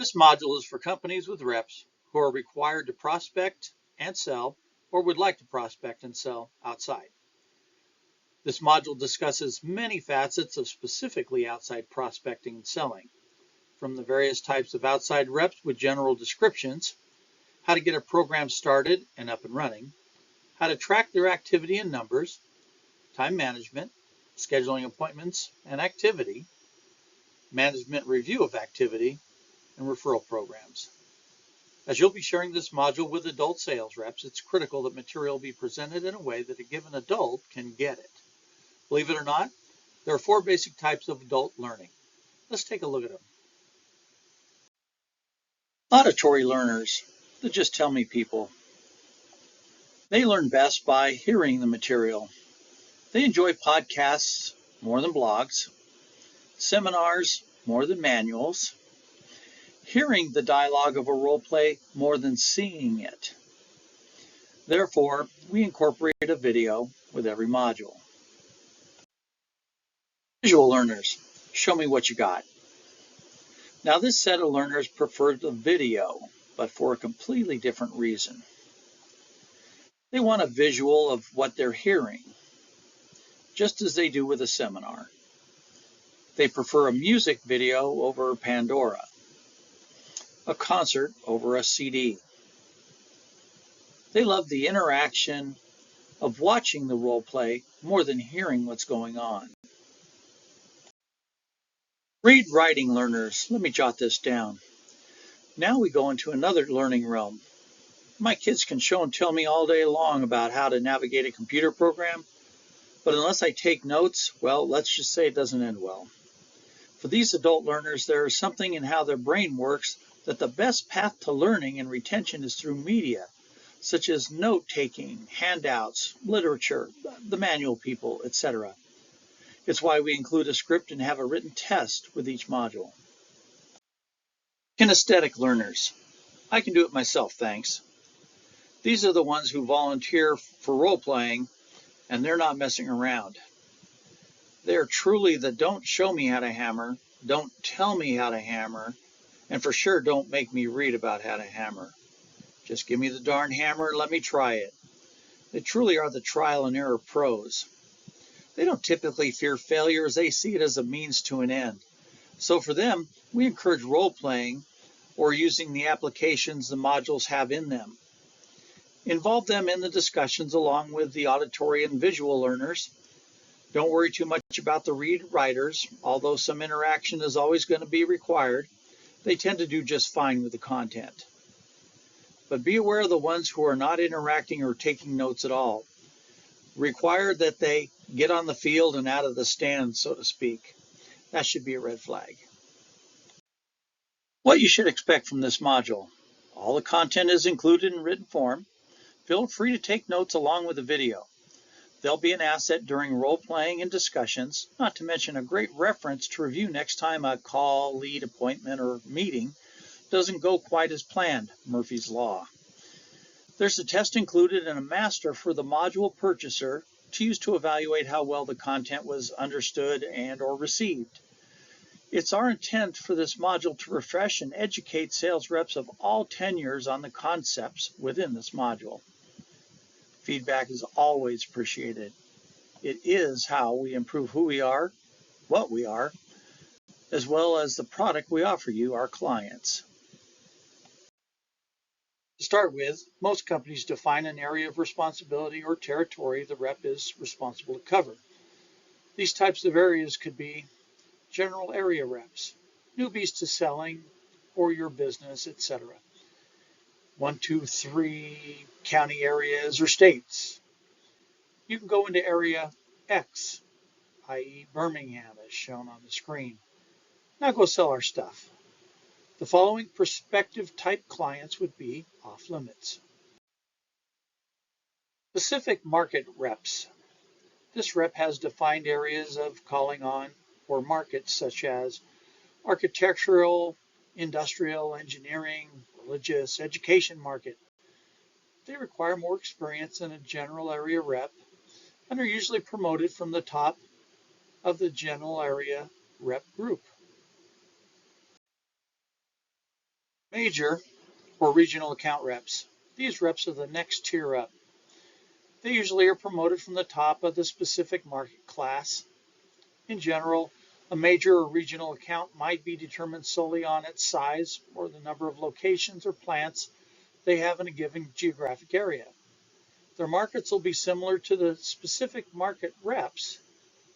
This module is for companies with reps who are required to prospect and sell or would like to prospect and sell outside. This module discusses many facets of specifically outside prospecting and selling, from the various types of outside reps with general descriptions, how to get a program started and up and running, how to track their activity and numbers, time management, scheduling appointments and activity, management review of activity, and referral programs. As you'll be sharing this module with adult sales reps, it's critical that material be presented in a way that a given adult can get it. Believe it or not, there are 4 basic types of adult learning. Let's take a look at them. Auditory learners, the just tell me people. They learn best by hearing the material. They enjoy podcasts more than blogs, seminars more than manuals, hearing the dialogue of a role play more than seeing it. Therefore, we incorporate a video with every module. Visual learners, show me what you got. Now this set of learners prefer the video, but for a completely different reason. They want a visual of what they're hearing, just as they do with a seminar. They prefer a music video over Pandora, a concert over a CD. They love the interaction of watching the role play more than hearing what's going on. Read writing learners, let me jot this down. Now we go into another learning realm. My kids can show and tell me all day long about how to navigate a computer program, but unless I take notes, well, let's just say it doesn't end well. For these adult learners, there is something in how their brain works that the best path to learning and retention is through media, such as note-taking, handouts, literature, the manual people, etc. It's why we include a script and have a written test with each module. Kinesthetic learners. I can do it myself, thanks. These are the ones who volunteer for role-playing, and they're not messing around. They're truly the don't show me how to hammer, don't tell me how to hammer, and for sure don't make me read about how to hammer. Just give me the darn hammer and let me try it. They truly are the trial and error pros. They don't typically fear failure as they see it as a means to an end. So for them, we encourage role-playing or using the applications the modules have in them. Involve them in the discussions along with the auditory and visual learners. Don't worry too much about the read writers, although some interaction is always going to be required. They tend to do just fine with the content. But be aware of the ones who are not interacting or taking notes at all. Require that they get on the field and out of the stand, so to speak. That should be a red flag. What you should expect from this module. All the content is included in written form. Feel free to take notes along with the video. They'll be an asset during role-playing and discussions, not to mention a great reference to review next time a call, lead, appointment, or meeting doesn't go quite as planned, Murphy's Law. There's a test included and a master for the module purchaser to use to evaluate how well the content was understood and or received. It's our intent for this module to refresh and educate sales reps of all tenures on the concepts within this module. Feedback is always appreciated. It is how we improve who we are, what we are, as well as the product we offer you, our clients. To start with, most companies define an area of responsibility or territory the rep is responsible to cover. These types of areas could be general area reps, newbies to selling or your business, etc. 1, 2, 3 county areas or states. You can go into area X, i.e. Birmingham, as shown on the screen. Now go sell our stuff. The following prospective type clients would be off limits. Specific market reps. This rep has defined areas of calling on or markets such as architectural, industrial, engineering, religious, education market. They require more experience than a general area rep and are usually promoted from the top of the general area rep group. Major or regional account reps. These reps are the next tier up. They usually are promoted from the top of the specific market class. In general, a major or regional account might be determined solely on its size or the number of locations or plants they have in a given geographic area. Their markets will be similar to the specific market reps,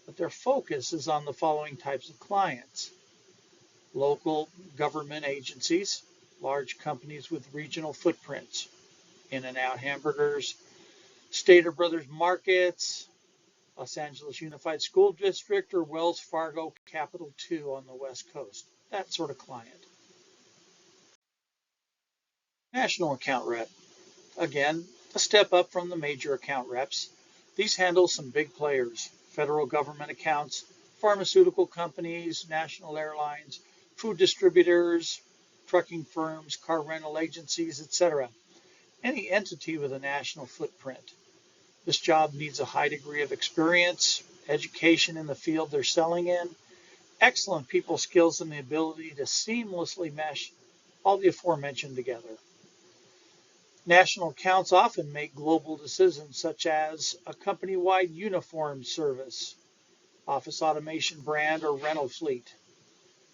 but their focus is on the following types of clients: local government agencies, large companies with regional footprints, In-N-Out hamburgers, Stater Brothers markets, Los Angeles Unified School District, or Wells Fargo Capital 2 on the West Coast. That sort of client. National account rep. Again, a step up from the major account reps. These handle some big players: federal government accounts, pharmaceutical companies, national airlines, food distributors, trucking firms, car rental agencies, etc. Any entity with a national footprint. This job needs a high degree of experience, education in the field they're selling in, excellent people skills, and the ability to seamlessly mesh all the aforementioned together. National accounts often make global decisions such as a company-wide uniform service, office automation brand, or rental fleet.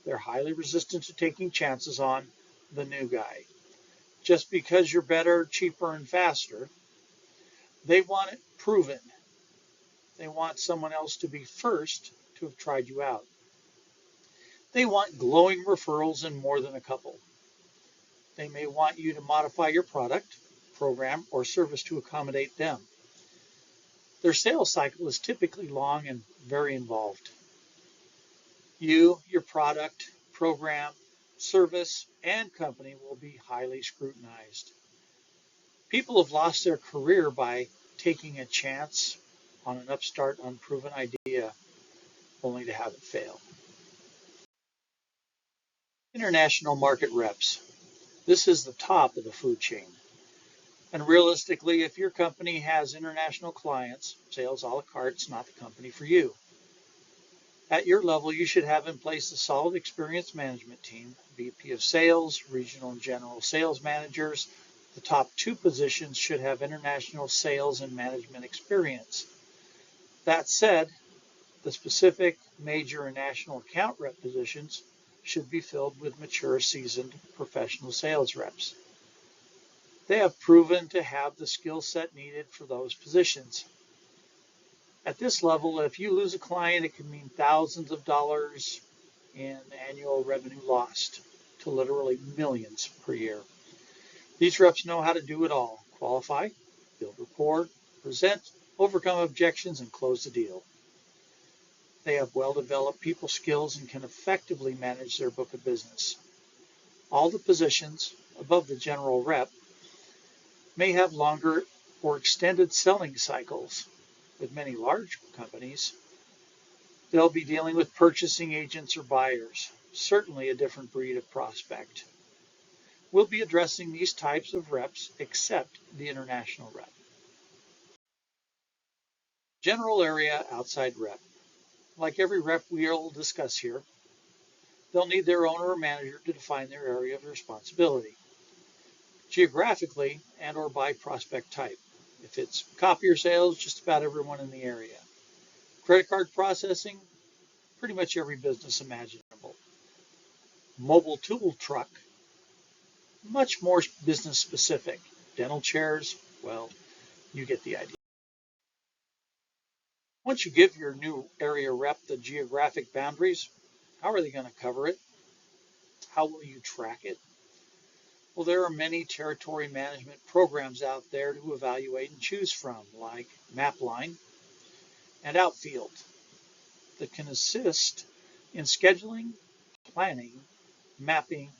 They're highly resistant to taking chances on the new guy. Just because you're better, cheaper, and faster, they want it proven. They want someone else to be first to have tried you out. They want glowing referrals and more than a couple. They may want you to modify your product, program, or service to accommodate them. Their sales cycle is typically long and very involved. You, your product, program, service, and company will be highly scrutinized. People have lost their career by taking a chance on an upstart, unproven idea only to have it fail. International market reps. This is the top of the food chain. And realistically, if your company has international clients, sales a la carte is not the company for you. At your level, you should have in place a solid experience management team, VP of sales, regional and general sales managers. The top two positions should have international sales and management experience. That said, the specific major and national account rep positions should be filled with mature, seasoned professional sales reps. They have proven to have the skill set needed for those positions. At this level, if you lose a client, it can mean thousands of dollars in annual revenue lost to literally millions per year. These reps know how to do it all: qualify, build rapport, present, overcome objections, and close the deal. They have well-developed people skills and can effectively manage their book of business. All the positions above the general rep may have longer or extended selling cycles. With many large companies, they'll be dealing with purchasing agents or buyers, certainly a different breed of prospect. We'll be addressing these types of reps except the international rep. General area outside rep. Like every rep we'll discuss here, they'll need their owner or manager to define their area of responsibility, geographically and or by prospect type. If it's copier sales, just about everyone in the area. Credit card processing, pretty much every business imaginable. Mobile tool truck, much more business specific. Dental chairs, well, you get the idea. Once you give your new area rep the geographic boundaries, how are they going to cover it? How will you track it? Well, there are many territory management programs out there to evaluate and choose from, like MapLine and Outfield, that can assist in scheduling, planning, mapping,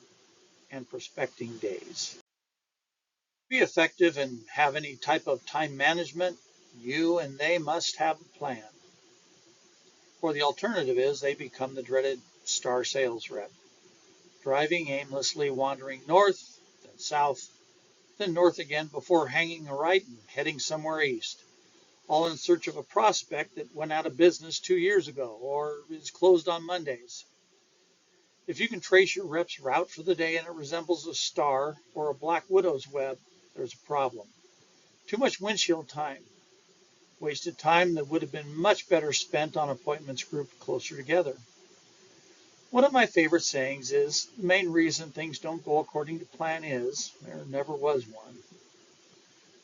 and prospecting days. To be effective and have any type of time management, you and they must have a plan. Or the alternative is they become the dreaded star sales rep, driving aimlessly, wandering north, then south, then north again before hanging a right and heading somewhere east, all in search of a prospect that went out of business 2 years ago or is closed on Mondays. If you can trace your rep's route for the day and it resembles a star or a black widow's web, there's a problem. Too much windshield time. Wasted time that would have been much better spent on appointments grouped closer together. One of my favorite sayings is, the main reason things don't go according to plan is, there never was one.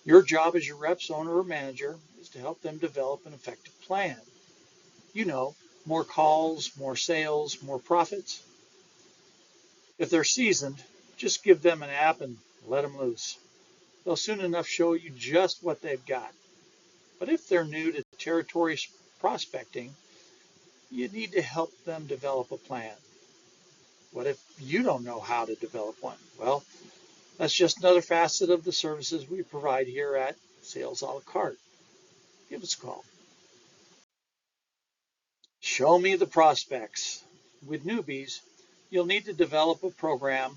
Your job as your rep's owner or manager is to help them develop an effective plan. You know, more calls, more sales, more profits. If they're seasoned, just give them an app and let them loose. They'll soon enough show you just what they've got. But if they're new to territory prospecting, you need to help them develop a plan. What if you don't know how to develop one? Well, that's just another facet of the services we provide here at Sales a la carte. Give us a call. Show me the prospects. With newbies, you'll need to develop a program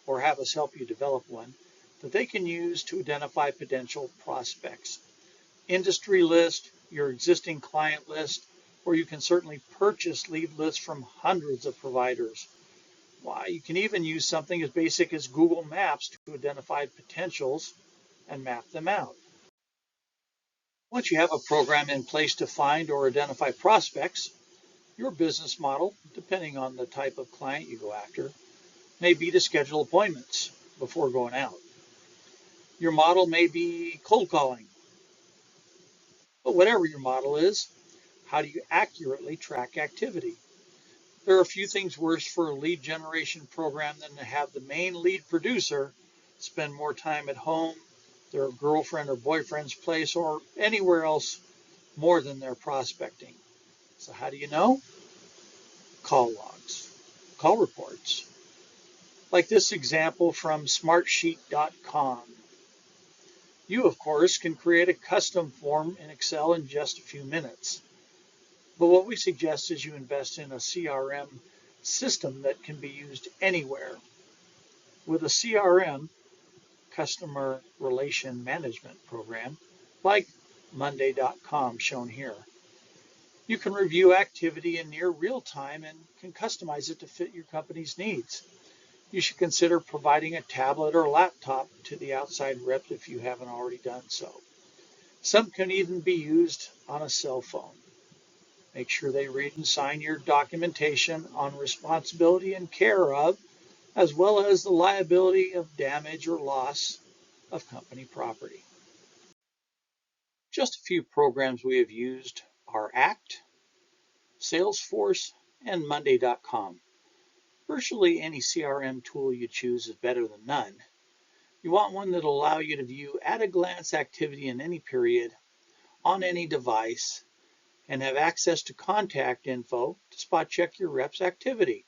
or have us help you develop one that they can use to identify potential prospects. Industry list, your existing client list, or you can certainly purchase lead lists from hundreds of providers. Why, you can even use something as basic as Google Maps to identify potentials and map them out. Once you have a program in place to find or identify prospects, your business model, depending on the type of client you go after, may be to schedule appointments before going out. Your model may be cold calling. But whatever your model is, how do you accurately track activity? There are a few things worse for a lead generation program than to have the main lead producer spend more time at home, their girlfriend or boyfriend's place, or anywhere else more than they're prospecting. So how do you know? Call logs, call reports. Like this example from smartsheet.com. You, of course, can create a custom form in Excel in just a few minutes. But what we suggest is you invest in a CRM system that can be used anywhere. With a CRM, customer relation management program, like Monday.com shown here, you can review activity in near real time and can customize it to fit your company's needs. You should consider providing a tablet or laptop to the outside rep if you haven't already done so. Some can even be used on a cell phone. Make sure they read and sign your documentation on responsibility and care of, as well as the liability of damage or loss of company property. Just a few programs we have used are ACT, Salesforce, and Monday.com. Virtually any CRM tool you choose is better than none. You want one that will allow you to view at-a-glance activity in any period, on any device, and have access to contact info to spot check your rep's activity.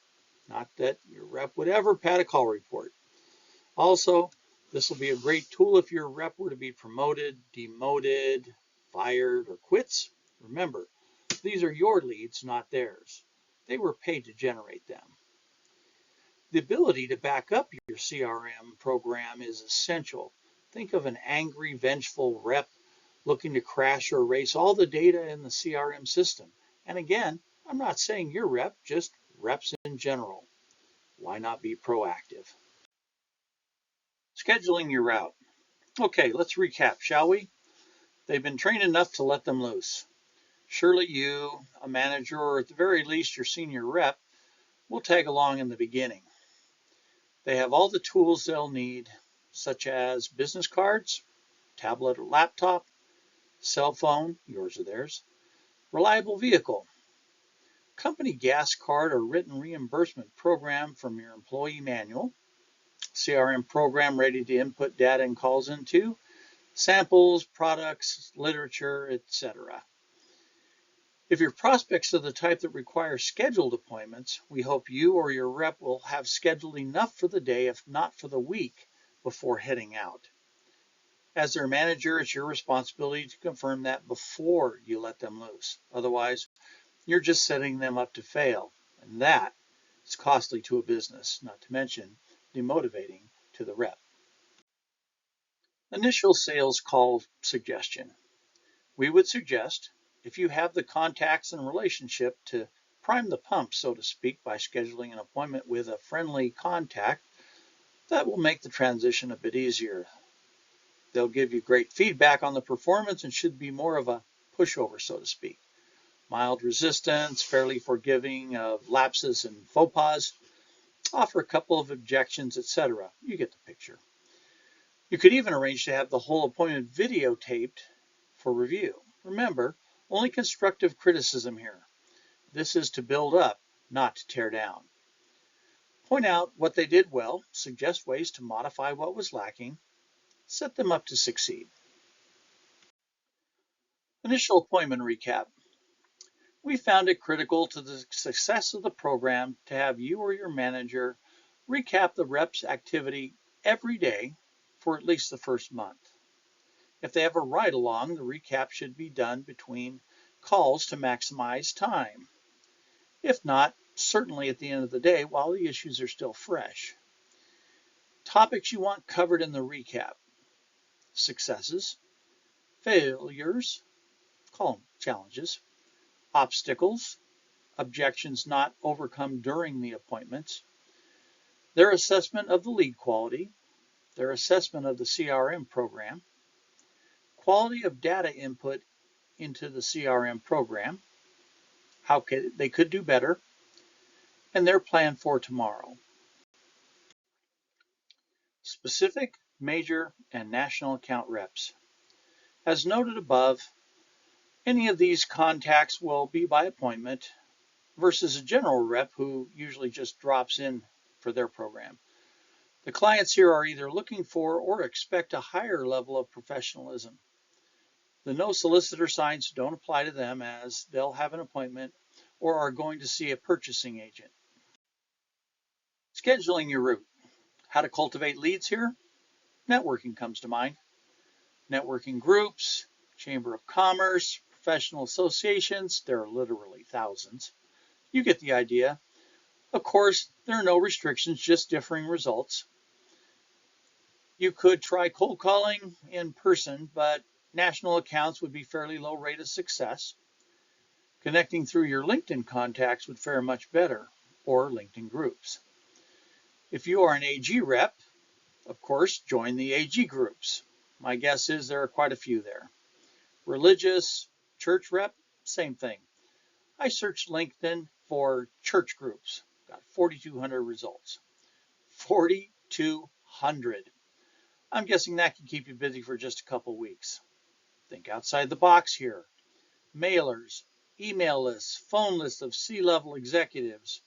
Not that your rep would ever pad a call report. Also, this will be a great tool if your rep were to be promoted, demoted, fired, or quits. Remember, these are your leads, not theirs. They were paid to generate them. The ability to back up your CRM program is essential. Think of an angry, vengeful rep looking to crash or erase all the data in the CRM system. And again, I'm not saying your rep, just reps in general. Why not be proactive? Scheduling your route. Okay, let's recap, shall we? They've been trained enough to let them loose. Surely you, a manager, or at the very least your senior rep, will tag along in the beginning. They have all the tools they'll need, such as business cards, tablet or laptop, cell phone, yours or theirs, reliable vehicle, company gas card or written reimbursement program from your employee manual, CRM program ready to input data and calls into, samples, products, literature, etc. If your prospects are the type that require scheduled appointments, we hope you or your rep will have scheduled enough for the day, if not for the week, before heading out. As their manager, it's your responsibility to confirm that before you let them loose. Otherwise, you're just setting them up to fail, and that is costly to a business, not to mention demotivating to the rep. Initial sales call suggestion. We would suggest, if you have the contacts and relationship to prime the pump, so to speak, by scheduling an appointment with a friendly contact that will make the transition a bit easier. They'll give you great feedback on the performance and should be more of a pushover, so to speak. Mild resistance, fairly forgiving of lapses and faux pas, offer a couple of objections, etc. You get the picture. You could even arrange to have the whole appointment videotaped for review. Remember, only constructive criticism here. This is to build up, not to tear down. Point out what they did well, suggest ways to modify what was lacking, set them up to succeed. Initial appointment recap. We found it critical to the success of the program to have you or your manager recap the rep's activity every day for at least the first month. If they have a ride-along, the recap should be done between calls to maximize time. If not, certainly at the end of the day while the issues are still fresh. Topics you want covered in the recap: successes, failures, call them challenges, obstacles, objections not overcome during the appointments, their assessment of the lead quality, their assessment of the CRM program, quality of data input into the CRM program, how they could do better, and their plan for tomorrow. Specific, major, and national account reps. As noted above, any of these contacts will be by appointment versus a general rep who usually just drops in for their program. The clients here are either looking for or expect a higher level of professionalism. The no solicitor signs don't apply to them as they'll have an appointment or are going to see a purchasing agent. Scheduling your route. How to cultivate leads here? Networking comes to mind. Networking groups, Chamber of Commerce, professional associations, there are literally thousands. You get the idea. Of course, there are no restrictions, just differing results. You could try cold calling in person, but national accounts would be fairly low rate of success. Connecting through your LinkedIn contacts would fare much better, or LinkedIn groups. If you are an AG rep, of course, join the AG groups. My guess is there are quite a few there. Religious, church rep, same thing. I searched LinkedIn for church groups, got 4,200 results. 4,200. I'm guessing that can keep you busy for just a couple weeks. Think outside the box here. Mailers, email lists, phone lists of C-level executives.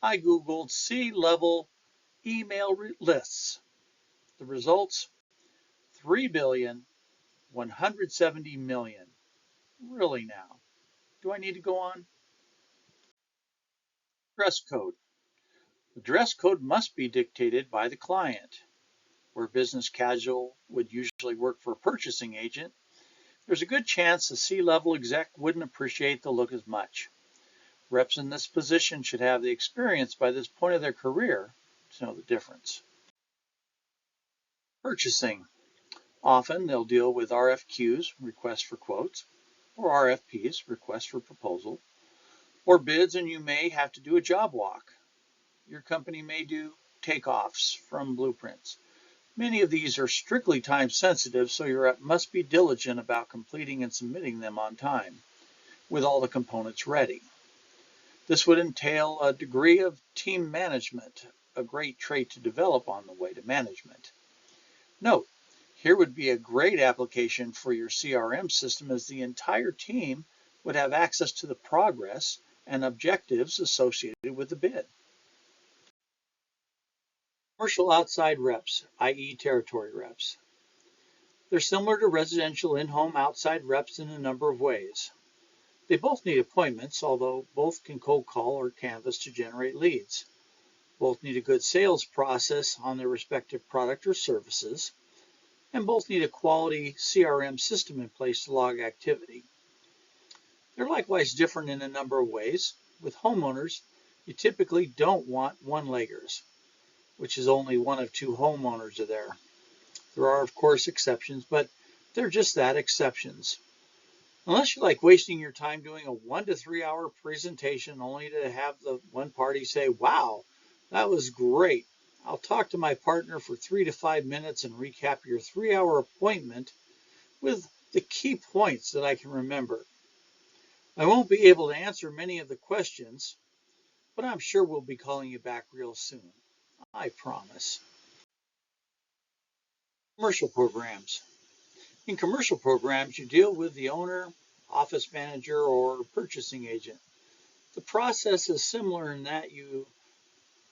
I Googled C-level email lists. The results, 3,170,000,000. Really now? Do I need to go on? Dress code. The dress code must be dictated by the client. Where business casual would usually work for a purchasing agent, there's a good chance the C-level exec wouldn't appreciate the look as much. Reps in this position should have the experience by this point of their career to know the difference. Purchasing. Often they'll deal with RFQs, requests for quotes, or RFPs, requests for proposal, or bids, and you may have to do a job walk. Your company may do takeoffs from blueprints. Many of these are strictly time sensitive, so your rep must be diligent about completing and submitting them on time, with all the components ready. This would entail a degree of team management, a great trait to develop on the way to management. Note, here would be a great application for your CRM system as the entire team would have access to the progress and objectives associated with the bid. Commercial outside reps, i.e. territory reps. They're similar to residential in-home outside reps in a number of ways. They both need appointments, although both can cold call or canvas to generate leads. Both need a good sales process on their respective product or services, and both need a quality CRM system in place to log activity. They're likewise different in a number of ways. With homeowners, you typically don't want one-leggers, which is only one of two homeowners are there. There are, of course, exceptions, but they're just that, exceptions. Unless you like wasting your time doing a 1 to 3 hour presentation only to have the one party say, wow, that was great. I'll talk to my partner for 3 to 5 minutes and recap your 3 hour appointment with the key points that I can remember. I won't be able to answer many of the questions, but I'm sure we'll be calling you back real soon. I promise. Commercial programs. In commercial programs, you deal with the owner, office manager, or purchasing agent. The process is similar in that you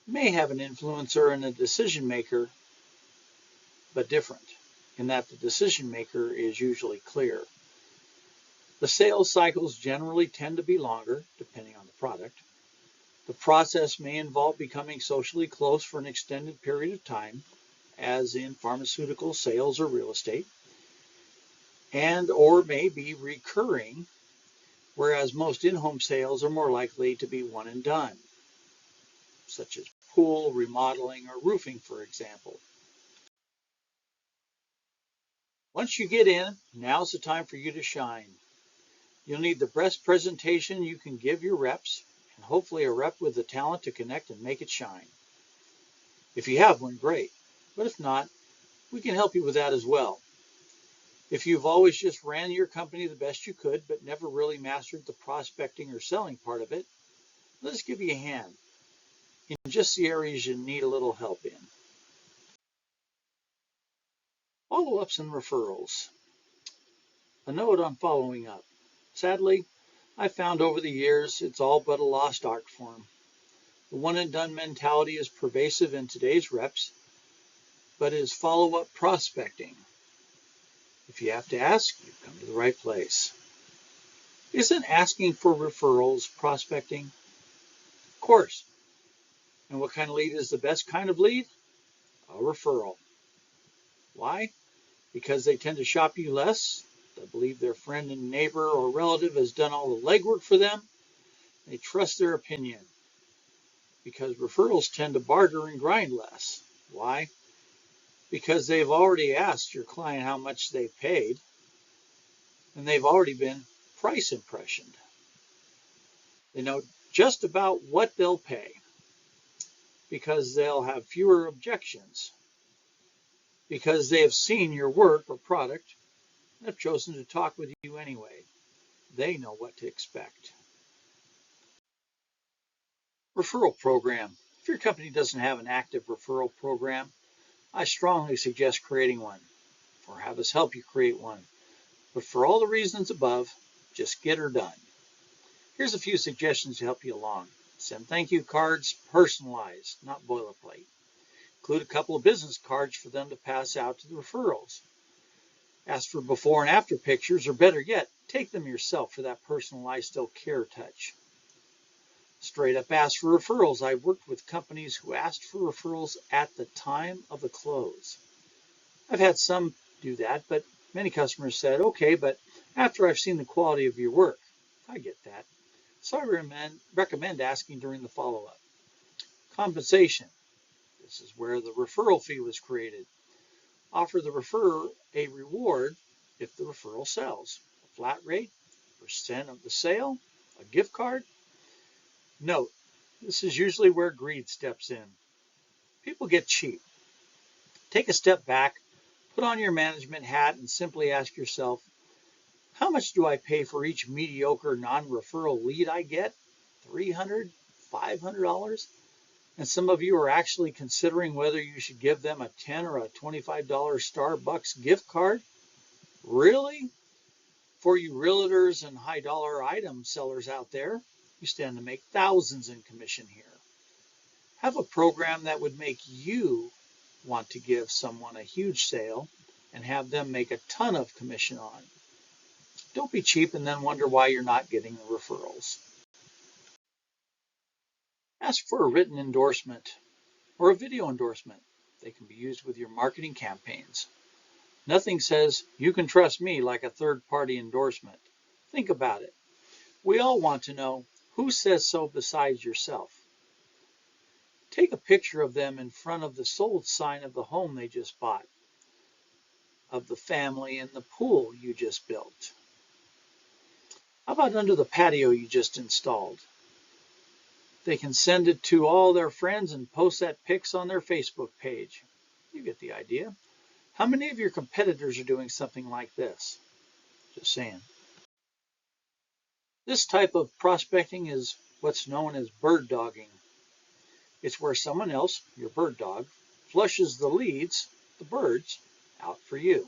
may have an influencer and a decision maker, but different in that the decision maker is usually clear. The sales cycles generally tend to be longer, depending on the product. The process may involve becoming socially close for an extended period of time, as in pharmaceutical sales or real estate, and or may be recurring, whereas most in-home sales are more likely to be one and done, such as pool, remodeling, or roofing, for example. Once you get in, now's the time for you to shine. You'll need the best presentation you can give your reps, and hopefully a rep with the talent to connect and make it shine. If you have one, great. But if not, we can help you with that as well. If you've always just ran your company the best you could, but never really mastered the prospecting or selling part of it, let us give you a hand in just the areas you need a little help in. Follow-ups and referrals. A note on following up. Sadly, I found over the years it's all but a lost art form. The one and done mentality is pervasive in today's reps, but is follow-up prospecting. If you have to ask, you've come to the right place. Isn't asking for referrals prospecting? Of course. And what kind of lead is the best kind of lead? A referral. Why? Because they tend to shop you less. They believe their friend and neighbor or relative has done all the legwork for them. They trust their opinion. Because referrals tend to barter and grind less. Why? Because they've already asked your client how much they paid, and they've already been price impressioned. They know just about what they'll pay because they'll have fewer objections, because they have seen your work or product and have chosen to talk with you anyway. They know what to expect. Referral program. If your company doesn't have an active referral program, I strongly suggest creating one, or have us help you create one. But for all the reasons above, just get her done. Here's a few suggestions to help you along. Send thank you cards personalized, not boilerplate. Include a couple of business cards for them to pass out to the referrals. Ask for before and after pictures, or better yet, take them yourself for that personalized still care touch. Straight up ask for referrals. I've worked with companies who asked for referrals at the time of the close. I've had some do that, but many customers said, okay, but after I've seen the quality of your work. I get that. So I recommend asking during the follow-up. Compensation. This is where the referral fee was created. Offer the referrer a reward if the referral sells. A flat rate, percent of the sale, a gift card. Note, this is usually where greed steps in. People get cheap. Take a step back, put on your management hat, and simply ask yourself, how much do I pay for each mediocre non-referral lead I get? $300, $500? And some of you are actually considering whether you should give them a $10 or a $25 Starbucks gift card? Really? For you realtors and high dollar item sellers out there, you stand to make thousands in commission here. Have a program that would make you want to give someone a huge sale and have them make a ton of commission on. Don't be cheap and then wonder why you're not getting the referrals. Ask for a written endorsement or a video endorsement. They can be used with your marketing campaigns. Nothing says, you can trust me like a third-party endorsement. Think about it. We all want to know who says so besides yourself. Take a picture of them in front of the sold sign of the home they just bought, of the family and the pool you just built. How about under the patio you just installed? They can send it to all their friends and post that pics on their Facebook page. You get the idea. How many of your competitors are doing something like this? Just saying. This type of prospecting is what's known as bird dogging. It's where someone else, your bird dog, flushes the leads, the birds, out for you.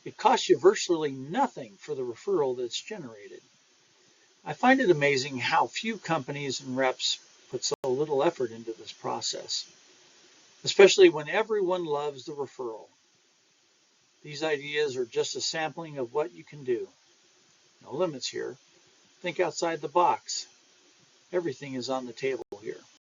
It costs you virtually nothing for the referral that's generated. I find it amazing how few companies and reps put so little effort into this process, especially when everyone loves the referral. These ideas are just a sampling of what you can do. No limits here. Think outside the box. Everything is on the table.